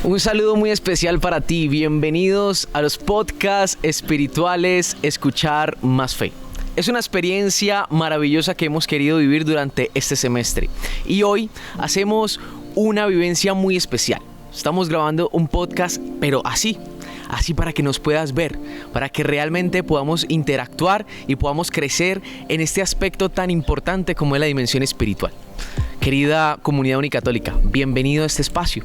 Un saludo muy especial para ti. Bienvenidos a los podcasts espirituales Escuchar Más Fe. Es una experiencia maravillosa que hemos querido vivir durante este semestre. Y hoy hacemos una vivencia muy especial. Estamos grabando un podcast, pero así para que nos puedas ver, para que realmente podamos interactuar y podamos crecer en este aspecto tan importante como es la dimensión espiritual. Querida comunidad unicatólica, bienvenido a este espacio.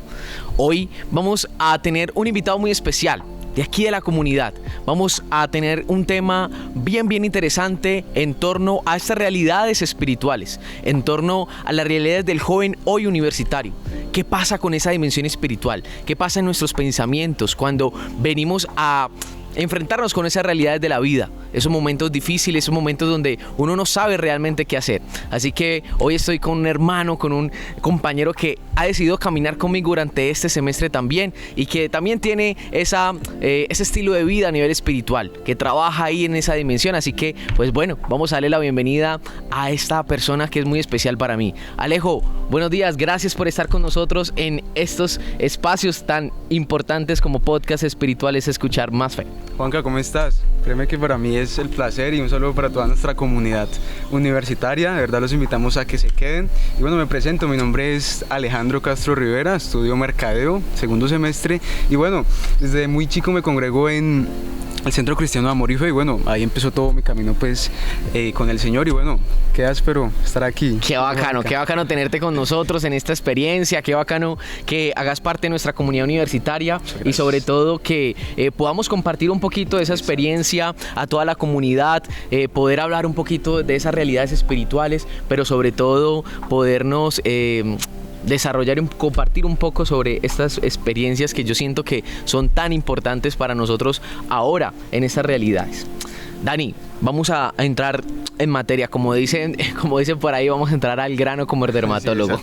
Hoy vamos a tener un invitado muy especial de aquí de la comunidad. Vamos a tener un tema bien interesante en torno a estas realidades espirituales, en torno a las realidades del joven hoy universitario. ¿Qué pasa con esa dimensión espiritual? ¿Qué pasa en nuestros pensamientos cuando venimos a enfrentarnos con esas realidades de la vida? Esos momentos difíciles, esos momentos donde uno no sabe realmente qué hacer. Así que hoy estoy con un hermano, con un compañero que ha decidido caminar conmigo durante este semestre también y que también tiene ese estilo de vida a nivel espiritual, que trabaja ahí en esa dimensión. Así que, pues bueno, vamos a darle la bienvenida a esta persona que es muy especial para mí. Alejo, buenos días, gracias por estar con nosotros en estos espacios tan importantes como podcast espirituales Escuchar Más Fe. Juanca, ¿cómo estás? Créeme que para mí es el placer y un saludo para toda nuestra comunidad universitaria. De verdad los invitamos a que se queden. Y bueno, me presento, mi nombre es Alejandro Castro Rivera, estudio mercadeo, segundo semestre. Y bueno, desde muy chico me congrego en el Centro Cristiano de Amor y Fe. Y bueno, ahí empezó todo mi camino pues con el Señor. Y bueno, qué áspero estar aquí. Qué bacano tenerte con nosotros en esta experiencia. Qué bacano que hagas parte de nuestra comunidad universitaria y sobre todo que podamos compartir un poquito de esa experiencia a toda la comunidad, poder hablar un poquito de esas realidades espirituales, pero sobre todo podernos desarrollar y compartir un poco sobre estas experiencias que yo siento que son tan importantes para nosotros ahora en estas realidades. Dani, vamos a entrar en materia, como dicen por ahí, vamos a entrar al grano como el dermatólogo.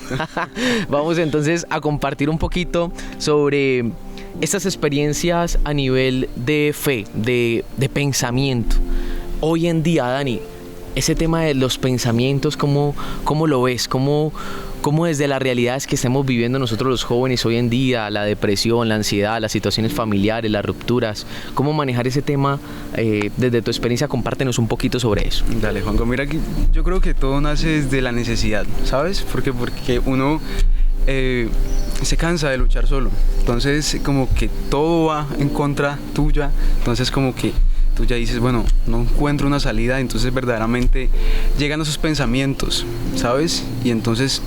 Vamos entonces a compartir un poquito sobre estas experiencias a nivel de fe, de pensamiento. Hoy en día, Dani, ese tema de los pensamientos, ¿cómo lo ves? ¿Cómo desde las realidades que estamos viviendo nosotros los jóvenes hoy en día, la depresión, la ansiedad, las situaciones familiares, las rupturas, cómo manejar ese tema desde tu experiencia? Compártenos un poquito sobre eso. Dale, Juanco, mira, yo creo que todo nace desde la necesidad, ¿sabes? Porque uno se cansa de luchar solo, entonces como que todo va en contra tuya, entonces como que tú ya dices, bueno, no encuentro una salida, entonces verdaderamente llegan esos pensamientos, ¿sabes? Y entonces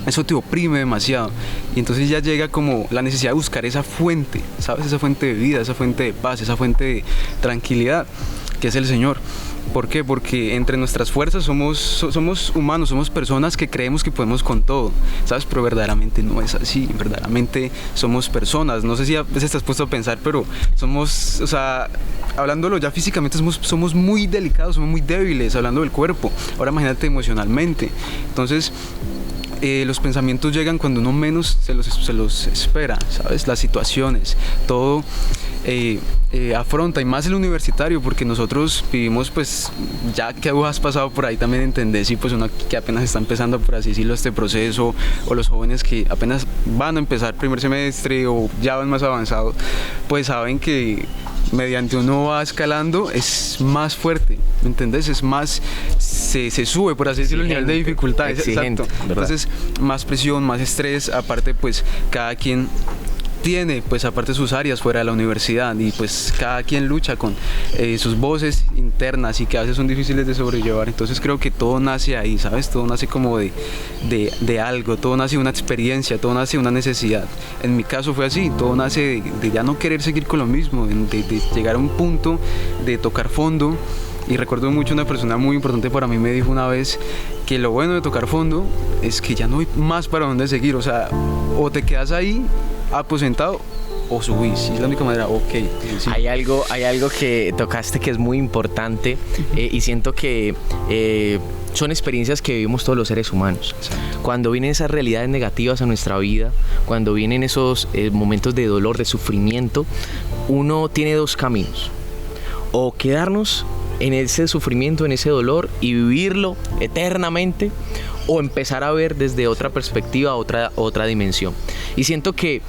eso te oprime demasiado y entonces ya llega como la necesidad de buscar esa fuente, ¿sabes? Esa fuente de vida, esa fuente de paz, esa fuente de tranquilidad que es el Señor. ¿Por qué? Porque entre nuestras fuerzas somos humanos, somos personas que creemos que podemos con todo, ¿sabes? Pero verdaderamente no es así, verdaderamente somos personas. No sé si a veces estás puesto a pensar, pero somos, o sea, hablándolo ya físicamente, somos muy delicados, somos muy débiles, hablando del cuerpo. Ahora imagínate emocionalmente. Entonces, los pensamientos llegan cuando uno menos se los espera, ¿sabes? Las situaciones, todo afronta, y más el universitario, porque nosotros vivimos, pues, ya que vos has pasado por ahí también entendés, y pues uno que apenas está empezando, por así decirlo, este proceso, o los jóvenes que apenas van a empezar primer semestre o ya van más avanzados, pues saben que mediante uno va escalando es más fuerte, ¿me entendés? Es más, se sube, por así decirlo, el nivel de dificultad. Exacto. Entonces, más presión, más estrés, aparte pues cada quien tiene pues aparte sus áreas fuera de la universidad y pues cada quien lucha con sus voces internas y que a veces son difíciles de sobrellevar. Entonces creo que todo nace ahí, ¿sabes? Todo nace como de algo, todo nace de una experiencia, todo nace de una necesidad. En mi caso fue así, todo nace de ya no querer seguir con lo mismo, de llegar a un punto de tocar fondo. Y recuerdo mucho una persona muy importante para mí me dijo una vez que lo bueno de tocar fondo es que ya no hay más para dónde seguir, o sea, o te quedas ahí aposentado o subís, y es la única manera, ok. Sí. Hay algo que tocaste que es muy importante y siento que son experiencias que vivimos todos los seres humanos. Exacto. Cuando vienen esas realidades negativas a nuestra vida, cuando vienen esos momentos de dolor, de sufrimiento, uno tiene dos caminos: o quedarnos en ese sufrimiento, en ese dolor y vivirlo eternamente, o empezar a ver desde otra perspectiva, otra dimensión. Y siento que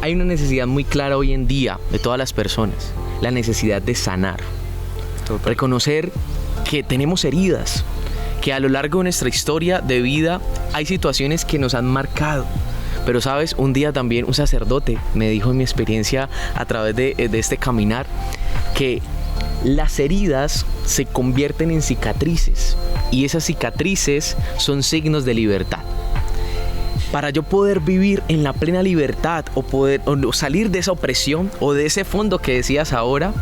hay una necesidad muy clara hoy en día de todas las personas, la necesidad de sanar. Total. Reconocer que tenemos heridas, que a lo largo de nuestra historia de vida hay situaciones que nos han marcado. Pero sabes, un día también un sacerdote me dijo en mi experiencia a través de este caminar que las heridas se convierten en cicatrices y esas cicatrices son signos de libertad. Para yo poder vivir en la plena libertad o salir de esa opresión o de ese fondo que decías ahora,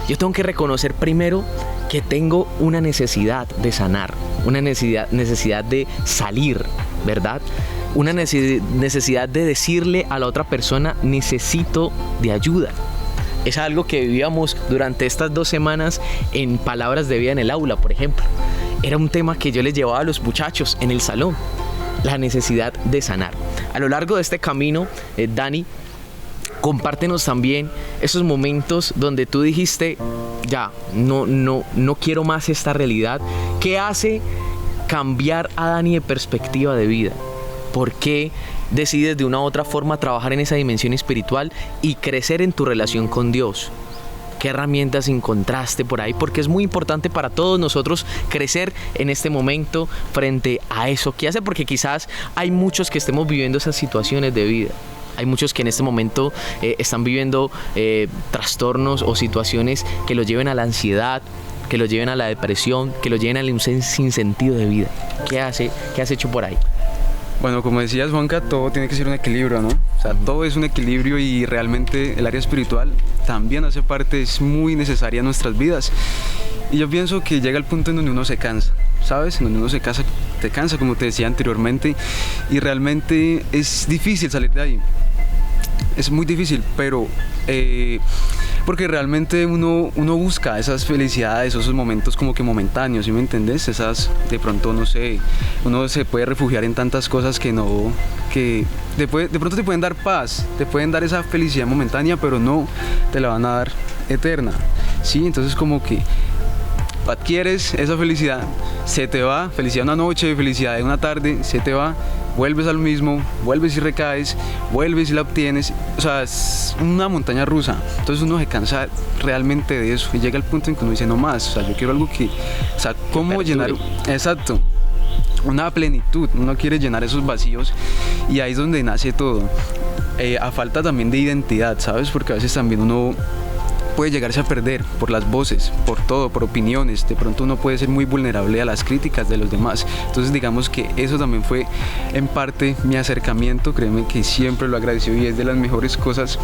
yo tengo que reconocer primero que tengo una necesidad de sanar, una necesidad de salir, ¿verdad? Una necesidad de decirle a la otra persona, necesito de ayuda. Es algo que vivíamos durante estas 2 semanas en Palabras de Vida en el aula, por ejemplo. Era un tema que yo les llevaba a los muchachos en el salón, la necesidad de sanar. A lo largo de este camino, Dani, compártenos también esos momentos donde tú dijiste, ya, no quiero más esta realidad. ¿Qué hace cambiar a Dani de perspectiva de vida? ¿Por qué decides de una u otra forma trabajar en esa dimensión espiritual y crecer en tu relación con Dios? ¿Qué herramientas encontraste por ahí? Porque es muy importante para todos nosotros crecer en este momento frente a eso. ¿Qué hace? Porque quizás hay muchos que estemos viviendo esas situaciones de vida. Hay muchos que en este momento están viviendo trastornos o situaciones que los lleven a la ansiedad, que los lleven a la depresión, que los lleven al sinsentido de vida. ¿Qué has hecho por ahí? Bueno, como decías, Juanca, todo tiene que ser un equilibrio, ¿no? O sea, todo es un equilibrio y realmente el área espiritual también hace parte, es muy necesaria en nuestras vidas. Y yo pienso que llega el punto en donde uno se cansa, ¿sabes? En donde uno te cansa, como te decía anteriormente, y realmente es difícil salir de ahí. Es muy difícil, pero porque realmente uno busca esas felicidades, esos momentos como que momentáneos, ¿sí me entendés? Esas, de pronto, no sé, uno se puede refugiar en tantas cosas que de pronto te pueden dar paz, te pueden dar esa felicidad momentánea, pero no te la van a dar eterna, ¿sí? Entonces como que adquieres esa felicidad, se te va, felicidad de una noche, felicidad de una tarde, se te va, vuelves al mismo, vuelves y recaes, vuelves y la obtienes, o sea, es una montaña rusa. Entonces uno se cansa realmente de eso y llega el punto en que uno dice no más, o sea, yo quiero algo que, o sea, cómo llenar, exacto, una plenitud, uno quiere llenar esos vacíos y ahí es donde nace todo, a falta también de identidad, ¿sabes? Porque a veces también uno puede llegarse a perder por las voces, por todo, por opiniones. De pronto uno puede ser muy vulnerable a las críticas de los demás. Entonces digamos que eso también fue en parte mi acercamiento. Créeme que siempre lo agradecí y es de las mejores cosas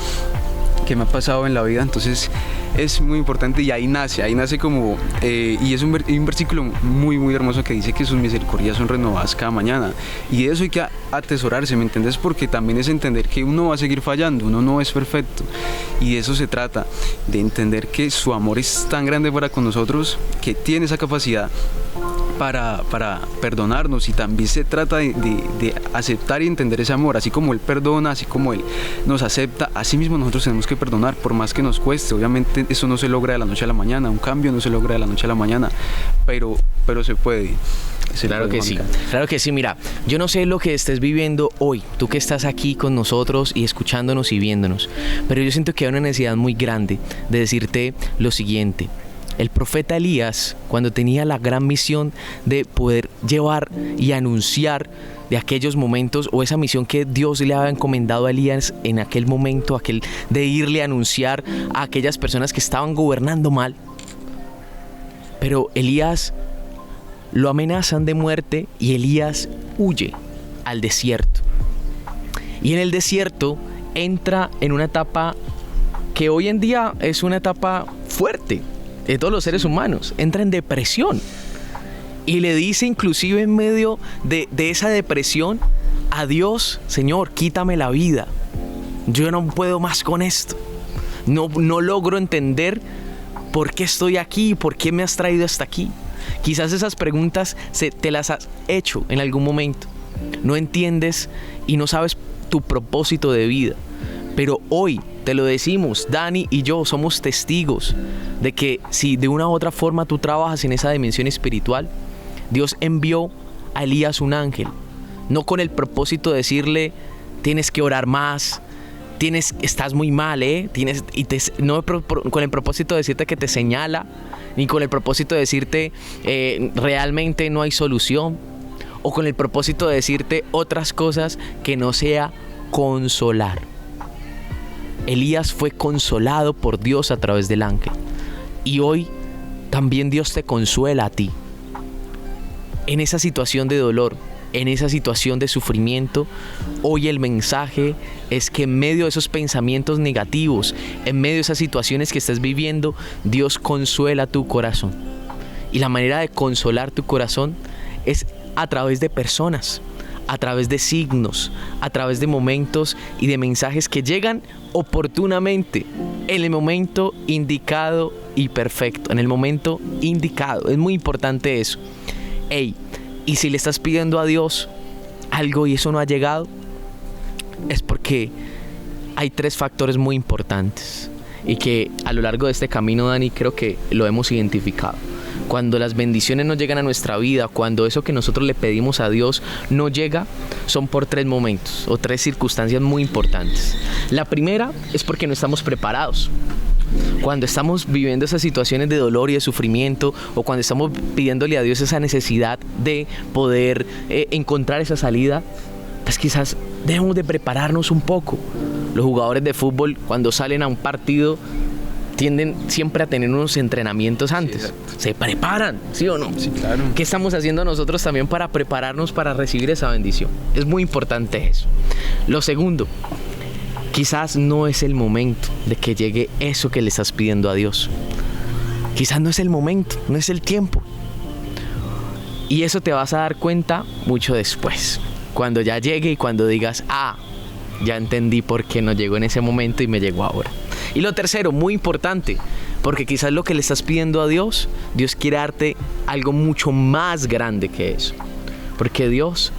que me ha pasado en la vida. Entonces es muy importante y ahí nace como y es un versículo muy muy hermoso que dice que sus misericordias son renovadas cada mañana, y eso hay que atesorarse, ¿me entiendes? Porque también es entender que uno va a seguir fallando, uno no es perfecto, y de eso se trata, de entender que su amor es tan grande para con nosotros, que tiene esa capacidad para perdonarnos, y también se trata de aceptar y entender ese amor. Así como Él perdona, así como Él nos acepta, así mismo nosotros tenemos que perdonar, por más que nos cueste. Obviamente eso no se logra de la noche a la mañana, un cambio no se logra de la noche a la mañana, pero se puede. Claro que sí, claro que sí. Mira, yo no sé lo que estés viviendo hoy, tú que estás aquí con nosotros y escuchándonos y viéndonos, pero yo siento que hay una necesidad muy grande de decirte lo siguiente. El profeta Elías, cuando tenía la gran misión de poder llevar y anunciar de aquellos momentos, o esa misión que Dios le había encomendado a Elías en aquel momento, de irle a anunciar a aquellas personas que estaban gobernando mal, pero Elías lo amenazan de muerte y Elías huye al desierto. Y en el desierto entra en una etapa que hoy en día es una etapa fuerte de todos los seres humanos. Entra en depresión y le dice, inclusive en medio de esa depresión, a Dios: Señor, quítame la vida, yo no puedo más con esto, no logro entender por qué estoy aquí, por qué me has traído hasta aquí. Quizás esas preguntas te las has hecho en algún momento, no entiendes y no sabes tu propósito de vida, pero hoy te lo decimos, Dani y yo somos testigos de que si de una u otra forma tú trabajas en esa dimensión espiritual, Dios envió a Elías un ángel, no con el propósito de decirle, tienes que orar más, estás muy mal, no con el propósito de decirte que te señala, ni con el propósito de decirte realmente no hay solución, o con el propósito de decirte otras cosas que no sea consolar. Elías fue consolado por Dios a través del ángel. Y hoy también Dios te consuela a ti. En esa situación de dolor, en esa situación de sufrimiento, hoy el mensaje es que en medio de esos pensamientos negativos, en medio de esas situaciones que estés viviendo, Dios consuela tu corazón. Y la manera de consolar tu corazón es a través de personas, a través de signos, a través de momentos y de mensajes que llegan oportunamente, en el momento indicado y perfecto, en el momento indicado. Es muy importante eso. Y si le estás pidiendo a Dios algo y eso no ha llegado, es porque hay 3 factores muy importantes y que a lo largo de este camino, Dani, creo que lo hemos identificado. Cuando las bendiciones no llegan a nuestra vida, cuando eso que nosotros le pedimos a Dios no llega, son por 3 momentos o 3 circunstancias muy importantes. La primera es porque no estamos preparados. Cuando estamos viviendo esas situaciones de dolor y de sufrimiento, o cuando estamos pidiéndole a Dios esa necesidad de poder encontrar esa salida, pues quizás debemos de prepararnos un poco. Los jugadores de fútbol, cuando salen a un partido, tienden siempre a tener unos entrenamientos antes. Sí, se preparan, ¿sí o no? Sí, claro. ¿Qué estamos haciendo nosotros también para prepararnos para recibir esa bendición? Es muy importante eso. Lo segundo, quizás no es el momento de que llegue eso que le estás pidiendo a Dios. Quizás no es el momento, no es el tiempo. Y eso te vas a dar cuenta mucho después, cuando ya llegue y cuando digas, ya entendí por qué no llegó en ese momento y me llegó ahora. Y lo tercero, muy importante, porque quizás lo que le estás pidiendo a Dios, Dios quiere darte algo mucho más grande que eso. Porque Dios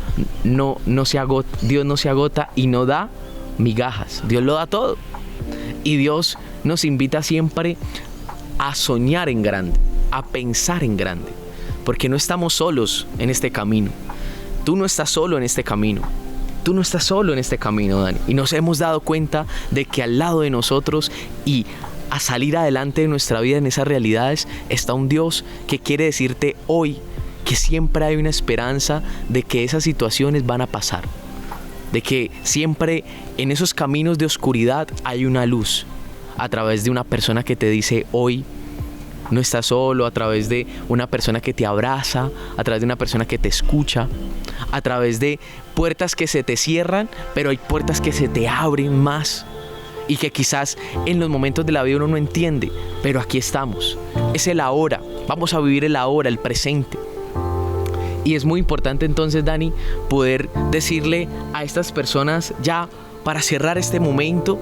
no se agota y no da migajas. Dios lo da todo. Y Dios nos invita siempre a soñar en grande, a pensar en grande. Porque no estamos solos en este camino. Tú no estás solo en este camino. Tú no estás solo en este camino, Dani. Y nos hemos dado cuenta de que al lado de nosotros y a salir adelante de nuestra vida en esas realidades está un Dios que quiere decirte hoy que siempre hay una esperanza de que esas situaciones van a pasar. De que siempre en esos caminos de oscuridad hay una luz. A través de una persona que te dice hoy no estás solo, a través de una persona que te abraza, a través de una persona que te escucha, a través de puertas que se te cierran, pero hay puertas que se te abren más y que quizás en los momentos de la vida uno no entiende, pero aquí estamos. Es el ahora, vamos a vivir el ahora, el presente. Y es muy importante entonces, Dani, poder decirle a estas personas ya para cerrar este momento,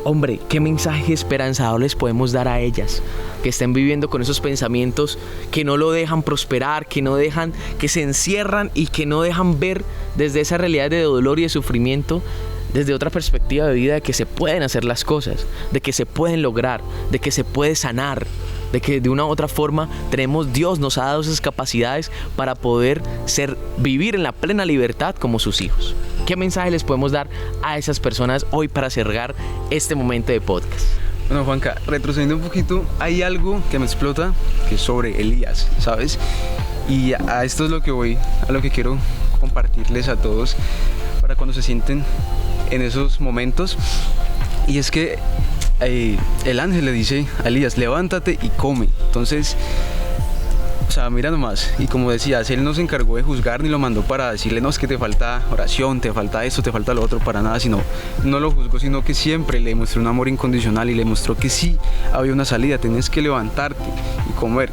hombre, ¿qué mensaje esperanzador les podemos dar a ellas que estén viviendo con esos pensamientos que no lo dejan prosperar, que no dejan, que se encierran y que no dejan ver desde esa realidad de dolor y de sufrimiento, desde otra perspectiva de vida, de que se pueden hacer las cosas, de que se pueden lograr, de que se puede sanar, de que de una u otra forma Dios nos ha dado esas capacidades para poder vivir en la plena libertad como sus hijos? ¿Qué mensaje les podemos dar a esas personas hoy para cerrar este momento de podcast? Bueno, Juanca, retrocediendo un poquito, hay algo que me explota, que es sobre Elías, ¿sabes? Y a esto es lo que a lo que quiero compartirles a todos para cuando se sienten en esos momentos. Y es que el ángel le dice a Elías, levántate y come. Entonces, o sea, mira nomás, y como decías, él no se encargó de juzgar ni lo mandó para decirle, no, es que te falta oración, te falta esto, te falta lo otro, para nada, sino, no lo juzgó, sino que siempre le mostró un amor incondicional y le mostró que sí había una salida, tenías que levantarte y comer.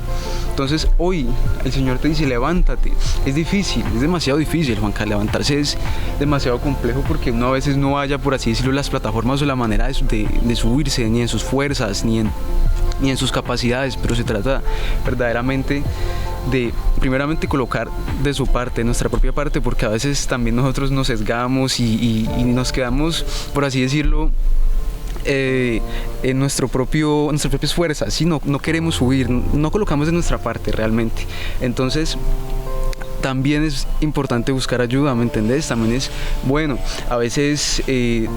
Entonces hoy el Señor te dice, levántate. Es difícil, es demasiado difícil, Juanca, levantarse es demasiado complejo porque uno a veces no haya, por así decirlo, las plataformas o la manera de subirse, ni en sus fuerzas, ni en sus capacidades, pero se trata verdaderamente de primeramente colocar de su parte, nuestra propia parte, porque a veces también nosotros nos sesgamos y nos quedamos, por así decirlo, en nuestras propias fuerzas, ¿sí? No queremos subir, no colocamos de nuestra parte realmente. Entonces también es importante buscar ayuda, ¿me entendés? También es bueno. A veces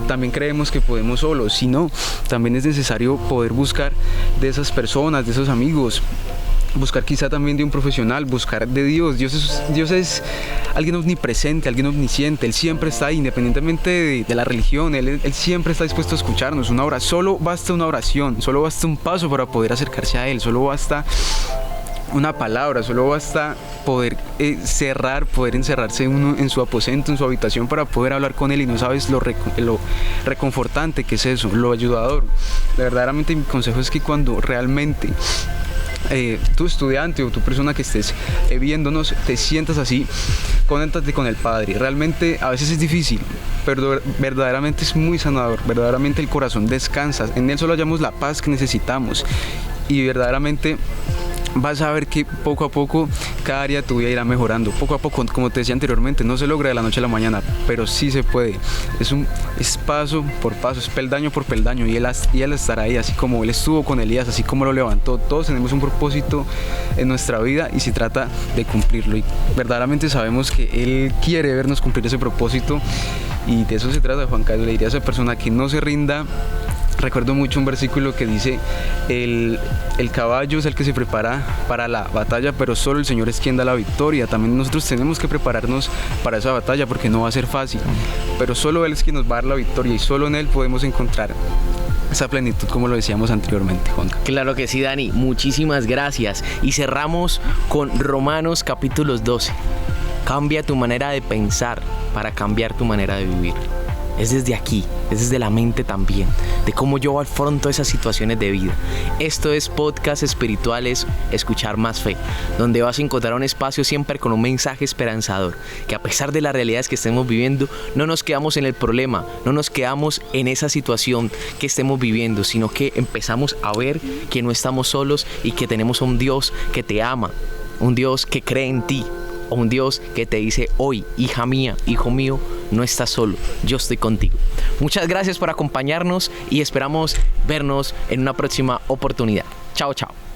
también creemos que podemos solos, si no, también es necesario poder buscar de esas personas, de esos amigos, buscar quizá también de un profesional, buscar de Dios. Dios es alguien omnipresente, alguien omnisciente. Él siempre está ahí, independientemente de la religión. Él siempre está dispuesto a escucharnos. Solo basta una oración, solo basta un paso para poder acercarse a Él, solo basta una palabra, solo basta poder poder encerrarse uno en su aposento, en su habitación, para poder hablar con Él. Y no sabes lo reconfortante que es eso, lo ayudador. Verdaderamente mi consejo es que cuando realmente tu estudiante o tu persona que estés viéndonos, te sientas así, conéctate con el Padre. Realmente a veces es difícil, pero verdaderamente es muy sanador. Verdaderamente el corazón descansa, en Él solo hallamos la paz que necesitamos, y verdaderamente vas a ver que poco a poco cada área de tu vida irá mejorando. Poco a poco, como te decía anteriormente, no se logra de la noche a la mañana, pero sí se puede. Es paso por paso, es peldaño por peldaño, y él estará ahí, así como Él estuvo con Elías, así como lo levantó. Todos tenemos un propósito en nuestra vida y se trata de cumplirlo, y verdaderamente sabemos que Él quiere vernos cumplir ese propósito, y de eso se trata. Juan Carlos le diría a esa persona que no se rinda. Recuerdo mucho un versículo que dice: el caballo es el que se prepara para la batalla, pero solo el Señor es quien da la victoria. También nosotros tenemos que prepararnos para esa batalla, porque no va a ser fácil, pero solo Él es quien nos va a dar la victoria, y solo en Él podemos encontrar esa plenitud, como lo decíamos anteriormente, Juan. Claro que sí, Dani, muchísimas gracias. Y cerramos con Romanos capítulo 12. Cambia tu manera de pensar para cambiar tu manera de vivir. Es desde aquí, es desde la mente también, de cómo yo afronto esas situaciones de vida. Esto es Podcast Espirituales, Escuchar Más Fe, donde vas a encontrar un espacio siempre con un mensaje esperanzador, que a pesar de las realidades que estemos viviendo, no nos quedamos en el problema, no nos quedamos en esa situación que estemos viviendo, sino que empezamos a ver que no estamos solos y que tenemos un Dios que te ama, un Dios que cree en ti, o un Dios que te dice hoy: hija mía, hijo mío, no estás solo, yo estoy contigo. Muchas gracias por acompañarnos y esperamos vernos en una próxima oportunidad. Chao, chao.